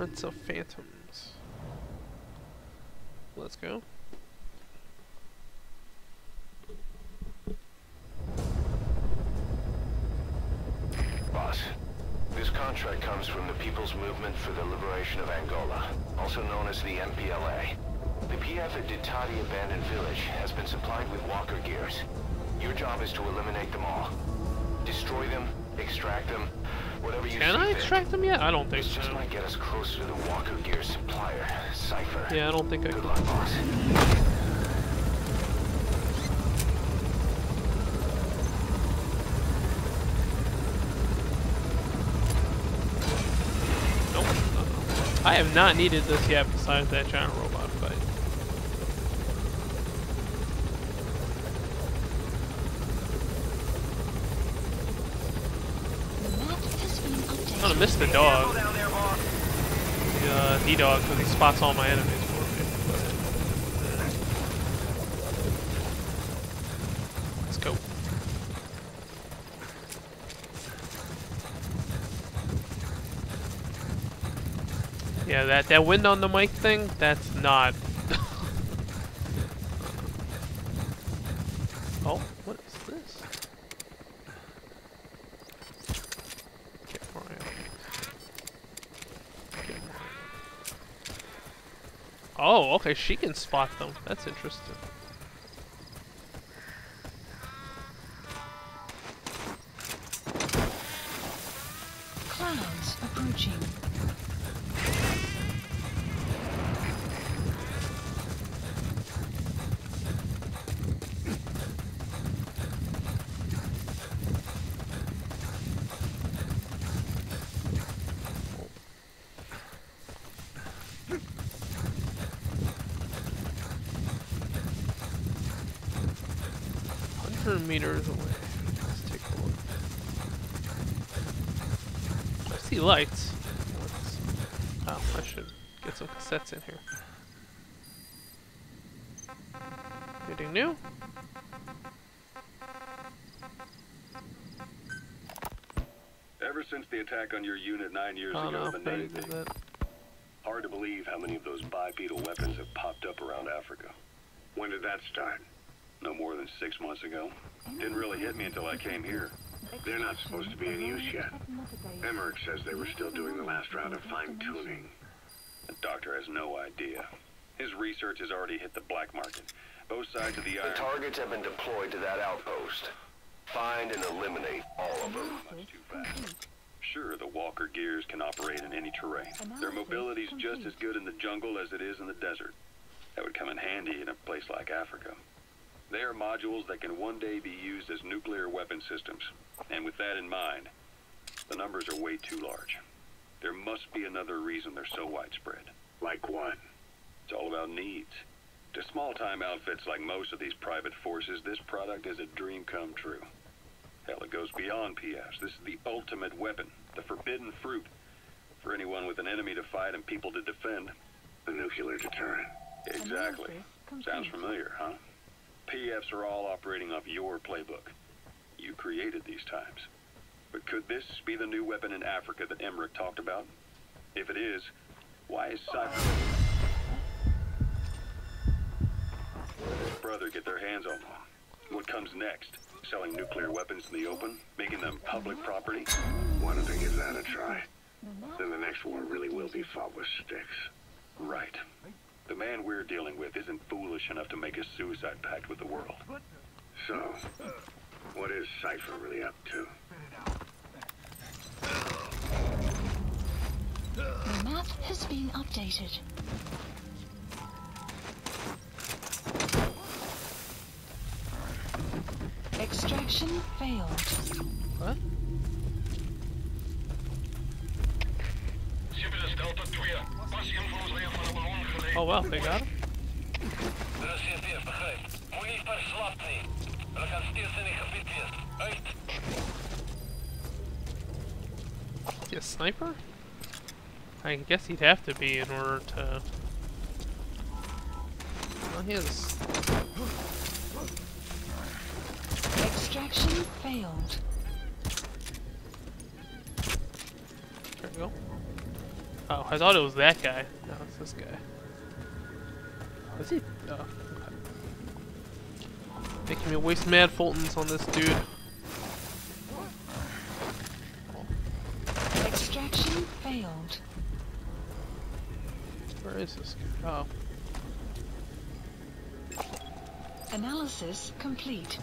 Prince of Phantoms. Let's go. Boss, this contract comes from the People's Movement for the Liberation of Angola, also known as the MPLA. The PF at Ditati Abandoned Village has been supplied with walker gears. Your job is to eliminate them all. Destroy them, extract them, whatever you see fit. Can I extract them yet? I don't think This so. just might get us closer to the walker gear supplier, Cypher. Yeah, I don't think I Good can. luck, boss. Nope. I have not needed this yet besides that giant robot fight. I'm gonna miss the dog. The D-dog, because he spots all my enemies for me. Let's go. Yeah, that wind on the mic thing, that's not... Oh, what is this? Get more ammo. Get more ammo. Oh, okay, she can spot them. That's interesting. Clouds approaching. Meters away. Let's take a look. I see lights. Oh, I should get some cassettes in here. Anything new? Ever since the attack on your unit 9 years Oh ago, no, the I already name did that. hard to believe how many of those bipedal weapons have popped up around Africa. When did that start? No more than 6 months ago. Didn't really hit me until I came here. They're not supposed to be in use yet. Emmerich says they were still doing the last round of fine-tuning. The doctor has no idea. His research has already hit the black market. Both sides of the The iron... targets have been deployed to that outpost. Find and eliminate all of them. Much too fast. Sure, the walker gears can operate in any terrain. Their mobility's just as good in the jungle as it is in the desert. That would come in handy in a place like Africa. They are modules that can one day be used as nuclear weapon systems. And with that in mind, the numbers are way too large. There must be another reason they're so widespread. Like what? It's all about needs. To small-time outfits like most of these private forces, this product is a dream come true. Hell, it goes beyond PFs. This is the ultimate weapon, the forbidden fruit, for anyone with an enemy to fight and people to defend. A nuclear deterrent. Exactly. Sounds familiar, huh? PFs are all operating off your playbook. You created these times. But could this be the new weapon in Africa that Emmerich talked about? If it is, why is Cypher... His brother get their hands on one? What comes next? Selling nuclear weapons in the open? Making them public property? Why don't they give that a try? Then the next war really will be fought with sticks. Right. The man we're dealing with isn't foolish enough to make a suicide pact with the world. So, what is Cypher really up to? The map has been updated. Extraction failed. What? Oh well, they got him. Is he a sniper? I guess he'd have to be in order to... Well, he is... Extraction failed. There we go. Oh, I thought it was that guy. No, it's this guy. Is he? Oh, okay. Making me waste mad Fultons on this dude. Extraction failed. Where is this guy? Oh. Analysis complete.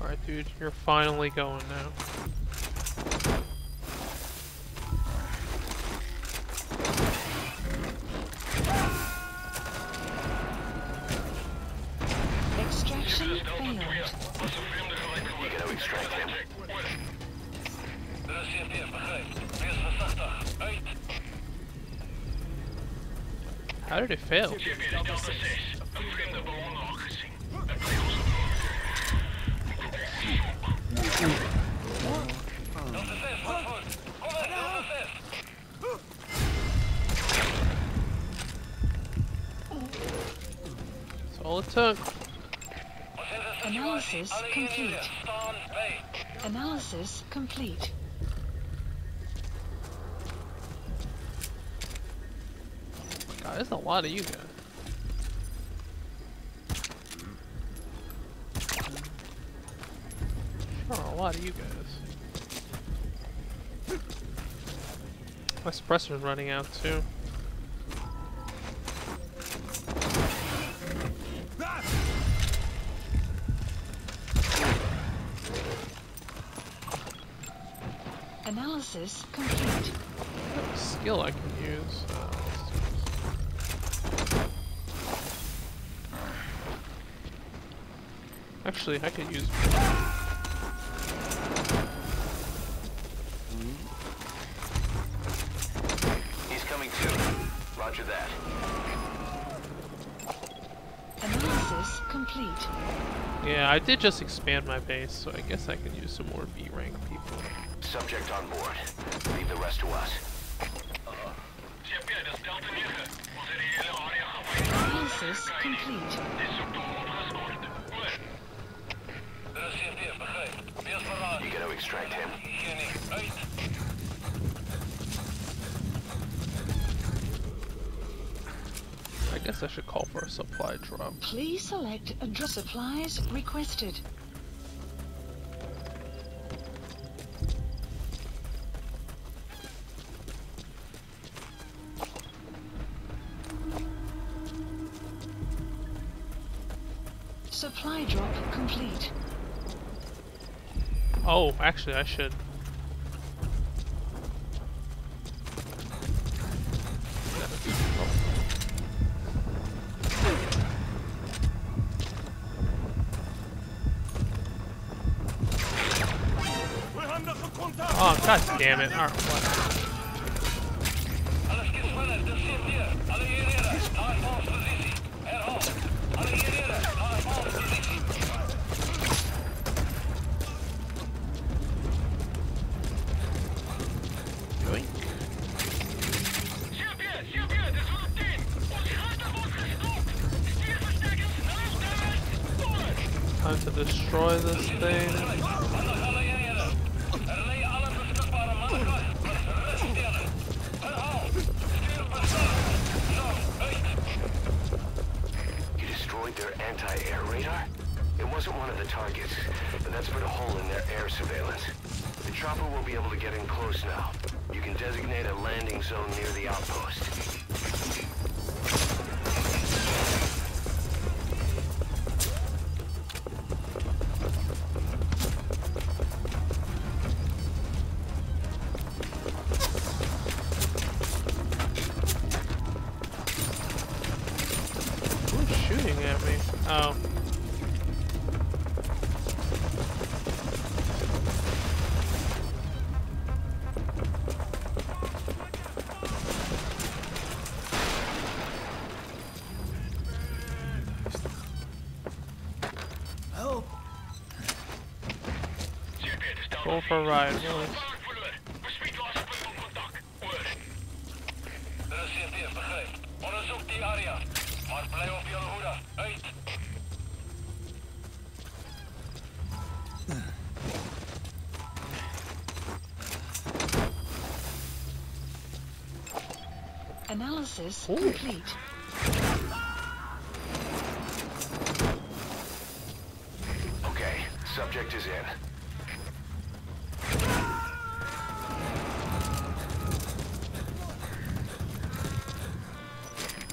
Alright, dude, you're finally going now. Extraction failed. You gotta extract him. How did it fail? That's all it took. Analysis complete. Analysis complete. God, there's a lot of you guys. Sure, a lot of you guys. My suppressor's running out too. Analysis complete. I have a skill I can use. Actually, I could use. He's coming too. Roger that. Analysis complete. Yeah, I did just expand my base, so I guess I could use some more B rank people. Subject on board. Leave the rest to us. Analysis complete. You gotta extract him. I guess I should call for a supply drop. Please select a drop. Supplies requested. Supply drop complete. Oh, actually, I should. Oh, god damn it. Alright, what? Time to destroy this thing. You destroyed their anti-air radar? It wasn't one of the targets, but that's put a hole in their air surveillance. The chopper will be able to get in close now. You can designate a landing zone near the outpost. Who's shooting at me? Oh. Go for a ride, Willis. Onderzoek die area. Maar blijf op je hoede. Uit. Analysis complete. Okay, subject is in.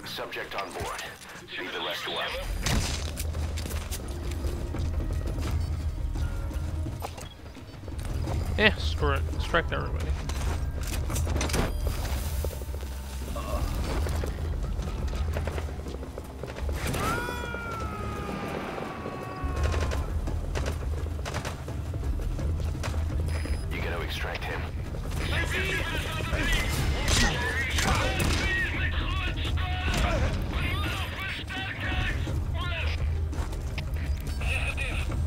Subject on board. Leave the rest to us. Screw it. Distract everybody. You gonna extract him?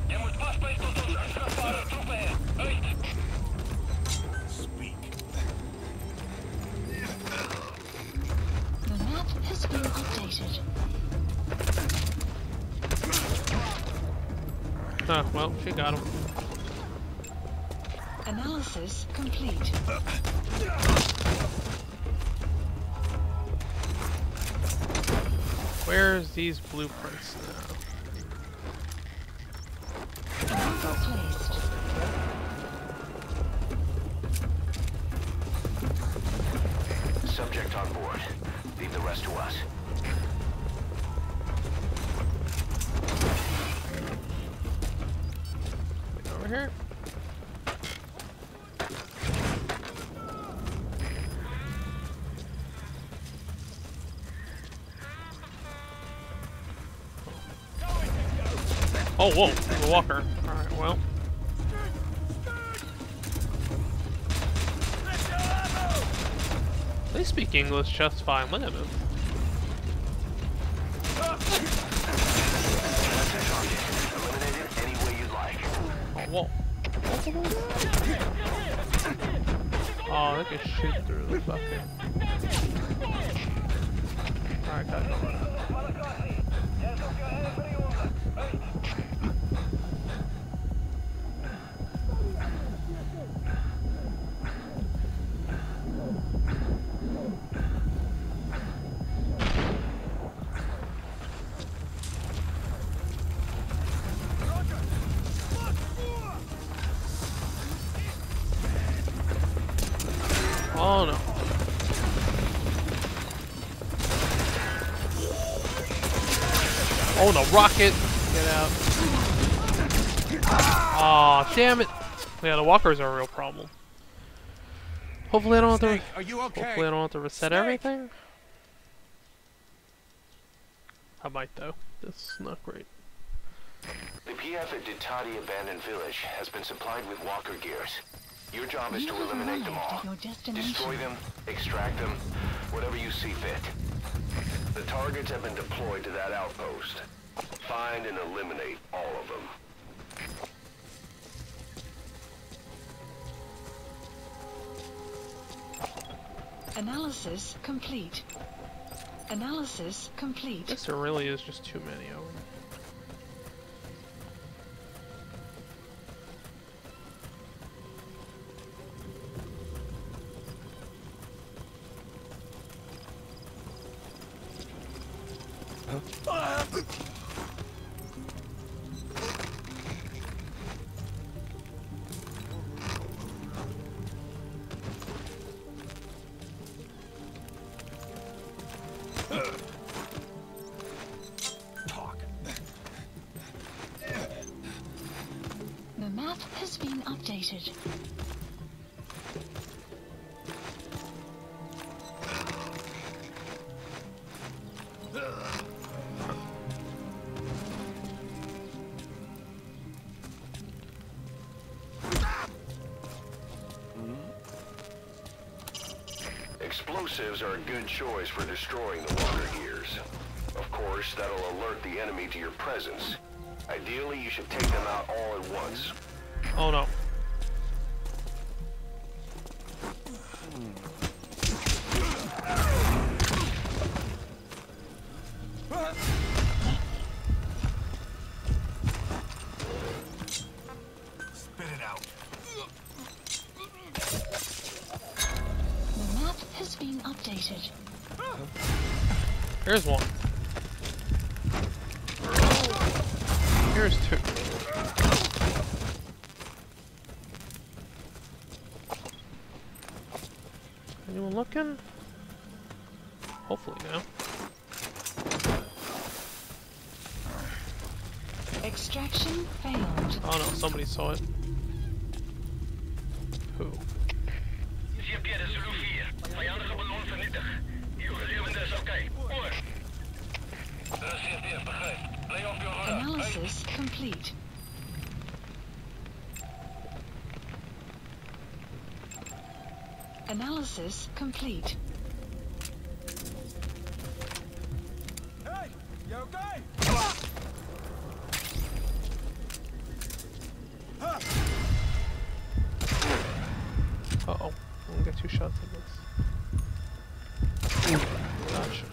Je moet vastbijten tot onze strafbare troepen heen. Uit. The map has been updated. Ah, well, she got him. Analysis complete. Where's these blueprints now? Order placed. Subject on board. Leave the rest to us. Over here. Oh, whoa, the walker. Alright, well. They speak English just fine. Look at them. Eliminate it any way you like. Oh, whoa. Oh, they can shoot through the fucking. Alright, gotta go run out. Oh no. Oh no, rocket! Get out. Aw, oh, damn it! Yeah, the walkers are a real problem. Hopefully I don't have to. Are you okay? Hopefully I don't have to reset everything. I might though. This is not great. The PF at Ditati Abandoned Village has been supplied with walker gears. Your job is to eliminate them all. Destroy them, extract them, whatever you see fit. The targets have been deployed to that outpost. Find and eliminate all of them. Analysis complete. Analysis complete. I guess there really is just too many of them. The map has been updated. Explosives are a good choice for destroying the water gears. Of course, that'll alert the enemy to your presence. Ideally, you should take them out all at once. Oh no. Here's one. Here's two. Anyone looking? Hopefully now. Extraction failed. Oh no, somebody saw it. Who? CP, dit is Zulu 4. Vijandige ballon vernietig. Die overlevende is oké. Oor. CP, begrijp. Lay off your radar. Analysis complete. Analysis complete. Hey, you okay? Uh-oh. I'm gonna get 2 shots at this. Gotcha.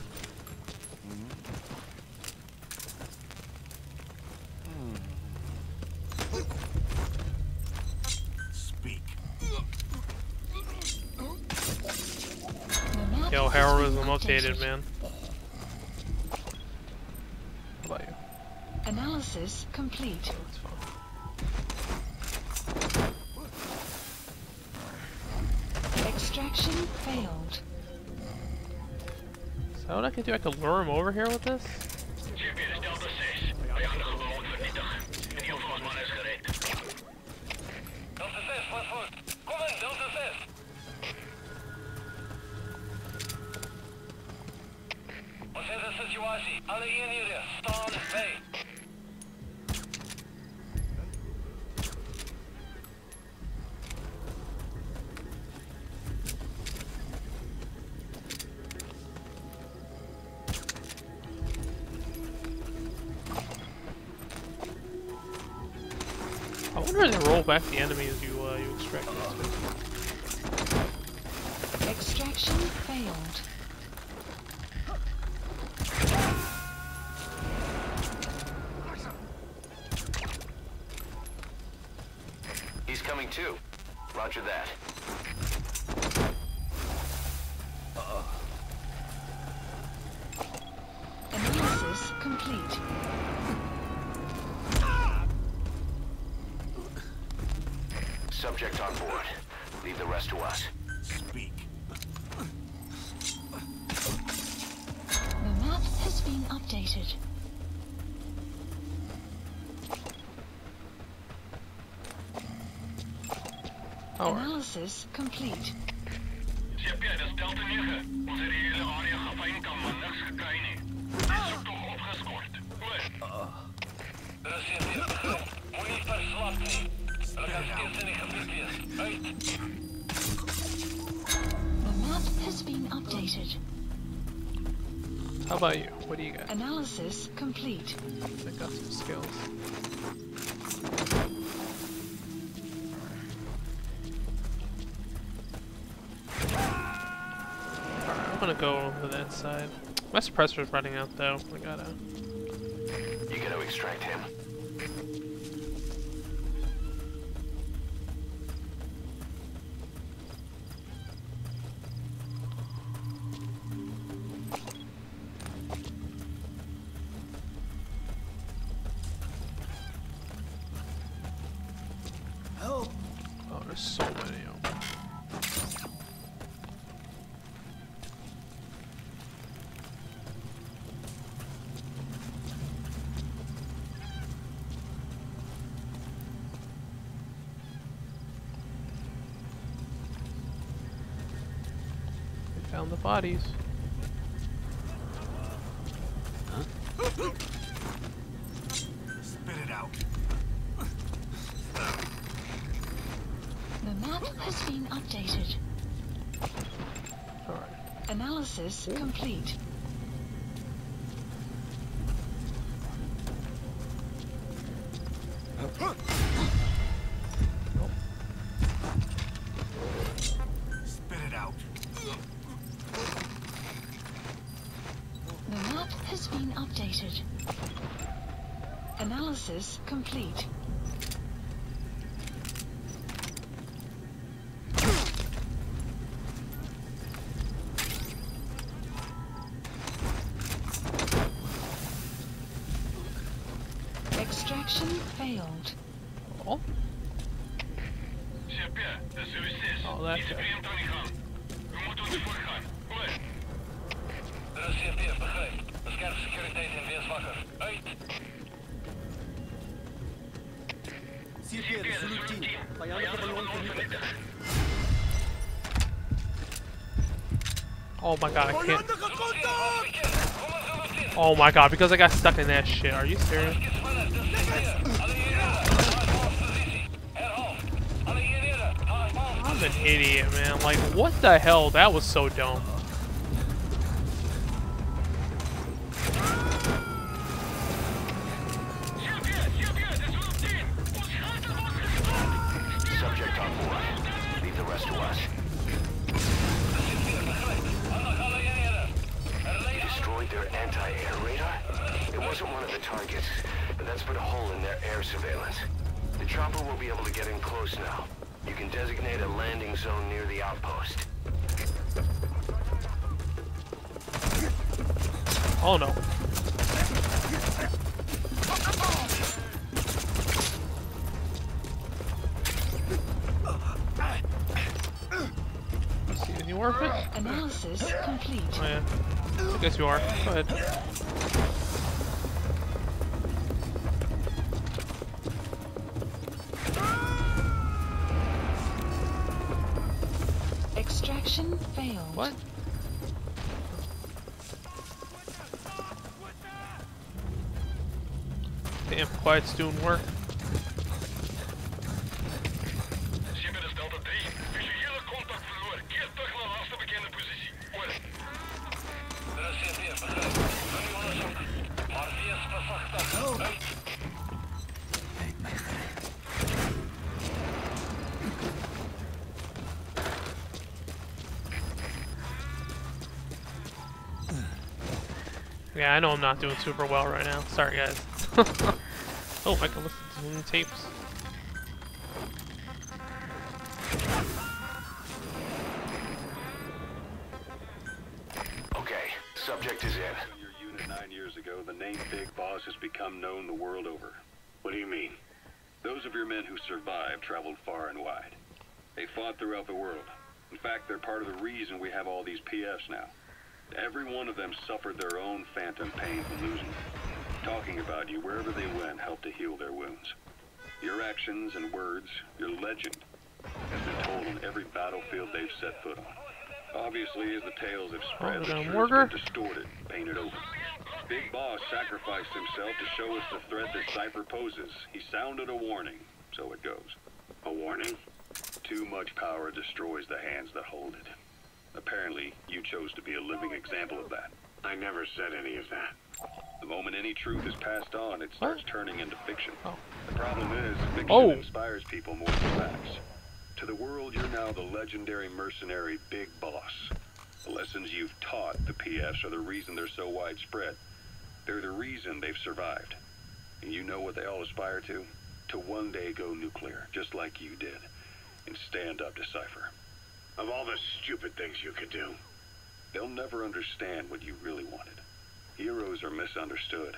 Speak. The map Yo, has heroism been updated, man. How about you? Analysis complete. That's fine. Extraction failed. Is that what I can do? I can lure him over here with this? CP, dit is Delta 6. Vijandige ballon vernietig. En die overvalsman is gereed. Delta 6, voort. Kom in, Delta 6. Wat is de situatie? Alle eenheden, staan bij. I wonder if they roll back the enemies you extract this Extraction failed. He's coming too. Roger that. Analysis complete. Subject on board. Leave the rest to us. Speak. The map has been updated. Alright. Analysis complete. CP, dit is Delta 9. Ons het die hele area gefynkamp, maar niks gekry nie. Die soektocht opgeskort. Oor. Dit is CP, begryp. Moenie verslap nie. Hulle kan steeds in die gebied wees. Uit. The map has been updated. How about you? What do you got? Analysis complete. I got some skills. Alright, I'm gonna go over that side. My suppressor's running out though. I gotta. You gotta extract him. Help. Oh, there's so many of them. They found the bodies. Spit it out. The map has been updated. Alright. Analysis complete. Spit it out. The map has been updated. Analysis complete. Extraction failed. Oh, CP, de services. oh, that Iets guy. vreemd aan die gang. We moeten ons voorgaan. Kom maar. De CP, begrijp. Bescherm securiteit en wees wakker. Uit! CP, de Zulu 10. Vijandelijke ballon vernietigd. Oh my god, I can't. Oh my god, because I got stuck in that shit. Are you serious? I'm an idiot, man. Like, what the hell? That was so dumb. Subject on board. Leave the rest to us. You destroyed their anti-air radar? It wasn't one of the targets, but that's put a hole in their air surveillance. The chopper will be able to get in close now. You can designate a landing zone near the outpost. Oh no. See any more of it? Analysis complete. Oh yeah. I guess you are. Go ahead. Extraction failed. What? Damn, quiet's doing work. CP, de Delta 3. Visuele contact verloren. Keer terug naar laatste bekende positie. Over. De CP, begrijp. Goeie onderzoek. Maar wees verzacht. Uit! Yeah, I know I'm not doing super well right now. Sorry, guys. Oh, I can listen to some tapes. Okay, subject is in. Your unit 9 years ago, the name Big Boss has become known the world over. What do you mean? Those of your men who survived traveled far and wide. They fought throughout the world. In fact, they're part of the reason we have all these PFs now. Every one of them suffered their own phantom pain from losing. Talking about you wherever they went helped to heal their wounds. Your actions and words, your legend, has been told on every battlefield they've set foot on. Obviously, as the tales have spread, the truth's been distorted, painted over. Big Boss sacrificed himself to show us the threat that Cypher poses. He sounded a warning, so it goes. A warning? Too much power destroys the hands that hold it. Apparently, you chose to be a living example of that. I never said any of that. The moment any truth is passed on, it starts turning into fiction. Oh. The problem is, fiction inspires people more than facts. To the world, you're now the legendary mercenary Big Boss. The lessons you've taught the PFs are the reason they're so widespread. They're the reason they've survived. And you know what they all aspire to? To one day go nuclear, just like you did, and stand up to Cypher. Of all the stupid things you could do. They'll never understand what you really wanted. Heroes are misunderstood.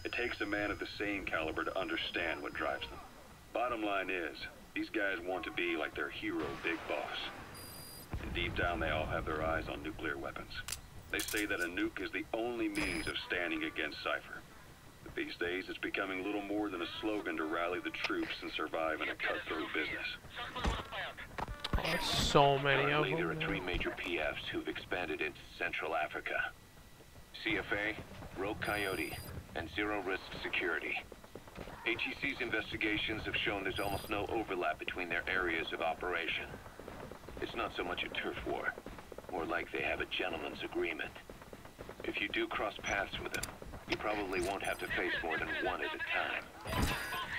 It takes a man of the same caliber to understand what drives them. Bottom line is, these guys want to be like their hero, Big Boss. And deep down, they all have their eyes on nuclear weapons. They say that a nuke is the only means of standing against Cypher. But these days, it's becoming little more than a slogan to rally the troops and survive in a cutthroat business. Oh, there's so many of Currently, there are them. 3 major PFs who've expanded into Central Africa. CFA, Rogue Coyote, and Zero Risk Security. HEC's investigations have shown there's almost no overlap between their areas of operation. It's not so much a turf war, more like they have a gentleman's agreement. If you do cross paths with them, you probably won't have to face more than one at a time.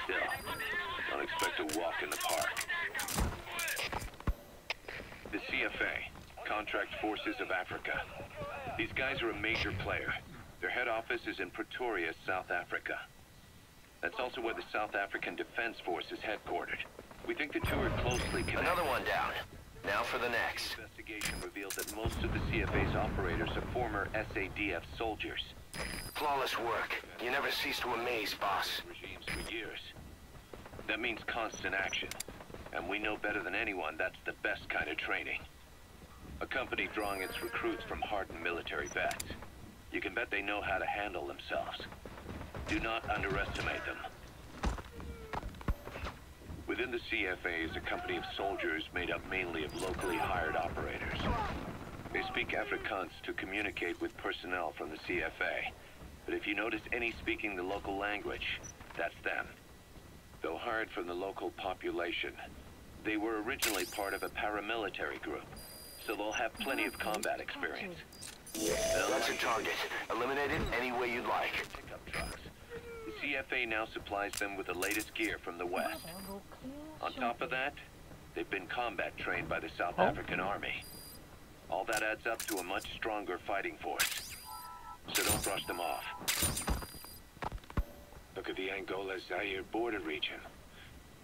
Still, don't expect a walk in the park. The CFA, Contract Forces of Africa. These guys are a major player. Their head office is in Pretoria, South Africa. That's also where the South African Defense Force is headquartered. We think the two are closely connected. Another one down. Now for the next. Investigation revealed that most of the CFA's operators are former SADF soldiers. Flawless work. You never cease to amaze, boss. Regimes themselves for years. That means constant action. And we know better than anyone that's the best kind of training. A company drawing its recruits from hardened military vets. You can bet they know how to handle themselves. Do not underestimate them. Within the CFA is a company of soldiers made up mainly of locally hired operators. They speak Afrikaans to communicate with personnel from the CFA. But if you notice any speaking the local language, that's them. Though hired from the local population, they were originally part of a paramilitary group, so they'll have plenty of combat experience. That's a target. Eliminate it any way you'd like. Pickup trucks. The CFA now supplies them with the latest gear from the West. On top of that, they've been combat trained by the South African Army. All that adds up to a much stronger fighting force. So don't brush them off. Look at the Angola-Zaire border region.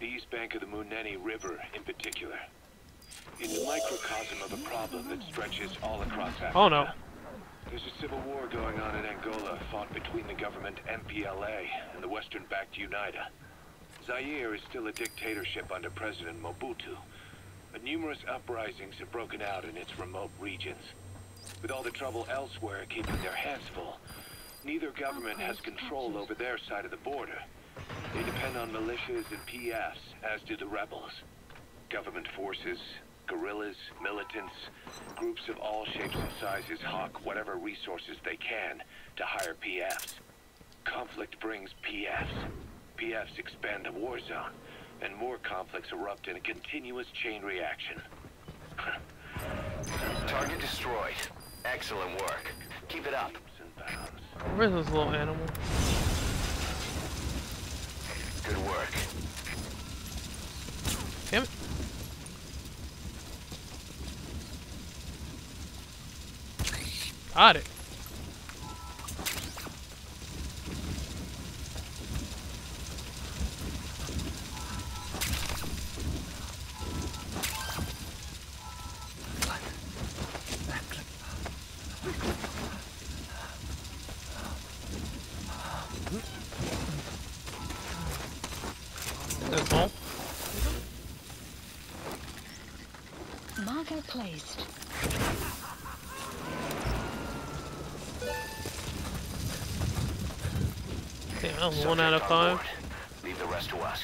The east bank of the Munene River in particular. It's a microcosm of a problem that stretches all across Africa. Oh no. There's a civil war going on in Angola, fought between the government MPLA and the Western-backed UNITA. Zaire is still a dictatorship under President Mobutu, but numerous uprisings have broken out in its remote regions. With all the trouble elsewhere keeping their hands full, neither government has control over their side of the border. They depend on militias and PFs, as do the rebels. Government forces, guerrillas, militants, groups of all shapes and sizes hawk whatever resources they can to hire PFs. Conflict brings PFs. PFs expand the war zone, and more conflicts erupt in a continuous chain reaction. Target destroyed. Excellent work. Keep it up. Where's this little animal? Good work. Damn it. Got it. That's all. Marker placed. Damn, that was 1 out of 5. Leave the rest to us.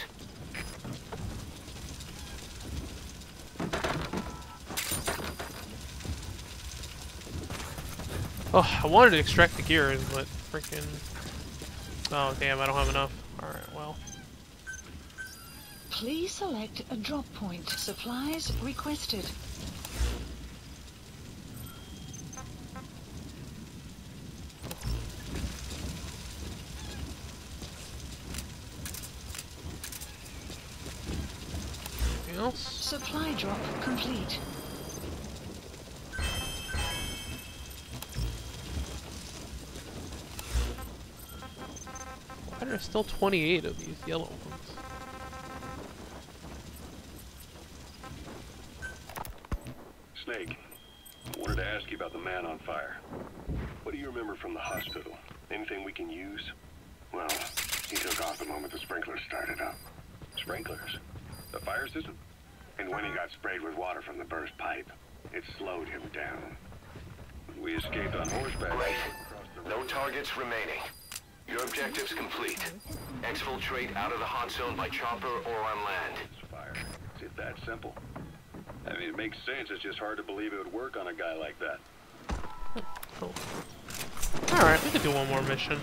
Oh, I wanted to extract the gears, but freaking... Oh, damn, I don't have enough. Alright, well. Please select a drop point. Supplies requested. Anything else? Supply drop complete. Why are there still 28 of these yellow ones? Snake, I wanted to ask you about the man on fire. What do you remember from the hospital? Anything we can use? Well, he took off the moment the sprinklers started up. Sprinklers? The fire system? And when he got sprayed with water from the burst pipe, it slowed him down. We escaped on horseback. Great. No targets remaining. Your objective's complete. Exfiltrate out of the hot zone by chopper or on land. It's fire. Is it that simple? I mean, it makes sense. It's just hard to believe it would work on a guy like that. Cool. Alright, we could do one more mission.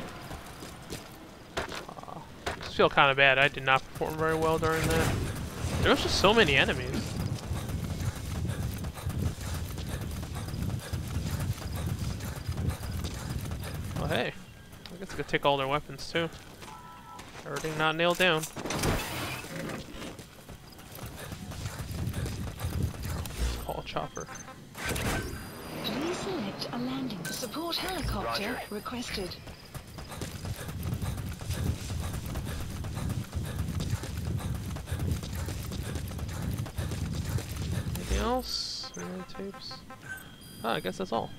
Just feel kind of bad. I did not perform very well during that. There was just so many enemies. Oh hey, I guess I could take all their weapons too. Everything not nailed down. Let's call a chopper. Please select a landing. Support helicopter Roger. requested. Anything else? Any tapes? Oh, I guess that's all.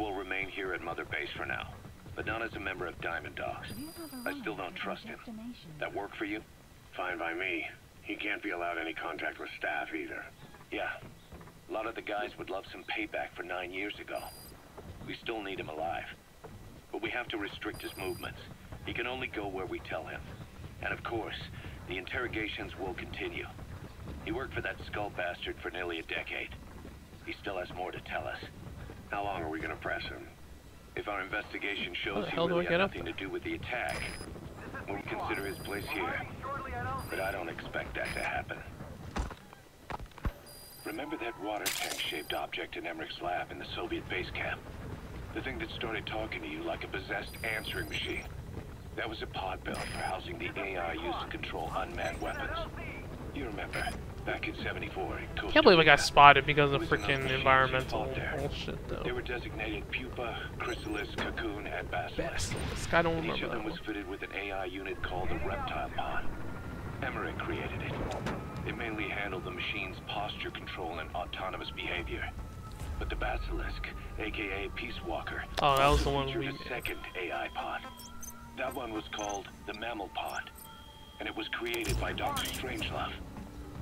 will remain here at Mother Base for now, but not as a member of Diamond Dogs. I still don't trust him. That work for you? Fine by me. He can't be allowed any contact with staff either. Yeah. A lot of the guys would love some payback for 9 years ago. We still need him alive. But we have to restrict his movements. He can only go where we tell him. And of course, the interrogations will continue. He worked for that skull bastard for nearly a decade. He still has more to tell us. How long are we gonna press him? If our investigation How shows the he hell do really I had get up nothing to do with the attack, we'll consider his place here. But I don't expect that to happen. Remember that water tank-shaped object in Emmerich's lab in the Soviet base camp? The thing that started talking to you like a possessed answering machine. That was a pod built for housing the AI used to control unmanned weapons. You remember, back in '74 in Costa Can't believe I got Rica, spotted because of it was enough freaking machines environmental involved there. bullshit, though. They were designated Pupa, Chrysalis, Cocoon, and Basilisk. This guy don't And each remember of that them was one. fitted with an AI unit called the Reptile Pod. Emmerich created it. It mainly handled the machine's posture control and autonomous behavior. But the Basilisk, aka Peace Walker, Oh, that was also the one featured we a made. second AI pod. That one was called the Mammal Pod, and it was created by Dr. Strangelove.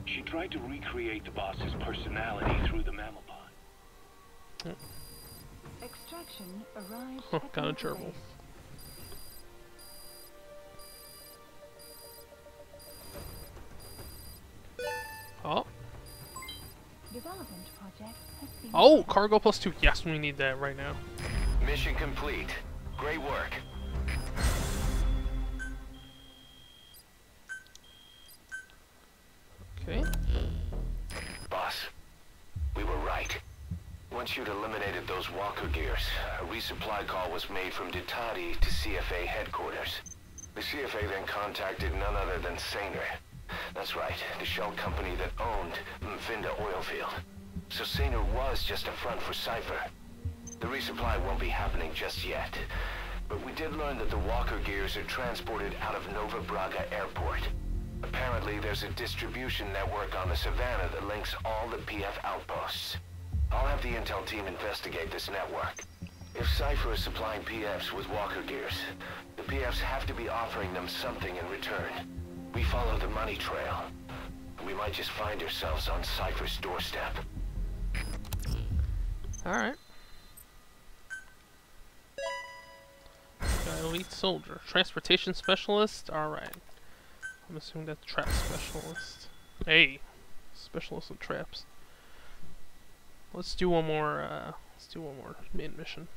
She tried to recreate the boss's personality through the Mammal Pod. Extraction arrived Huh, at kinda Mother gerbil. Base. Oh. Development project has been Oh, cargo +2. Yes, we need that right now. Mission complete. Great work. Okay. Boss, we were right. Once you'd eliminated those walker gears, a resupply call was made from Ditati to CFA headquarters. The CFA then contacted none other than Sainer. That's right, the shell company that owned Mfinda Oilfield. So Sainer was just a front for Cypher. The resupply won't be happening just yet. But we did learn that the walker gears are transported out of Nova Braga Airport. Apparently, there's a distribution network on the Savannah that links all the PF outposts. I'll have the intel team investigate this network. If Cypher is supplying PFs with walker gears, the PFs have to be offering them something in return. We follow the money trail. We might just find ourselves on Cypher's doorstep. Alright. Elite soldier. Transportation specialist? Alright. I'm assuming that's trap specialist. Hey! Specialist of traps. Let's do one more main mission.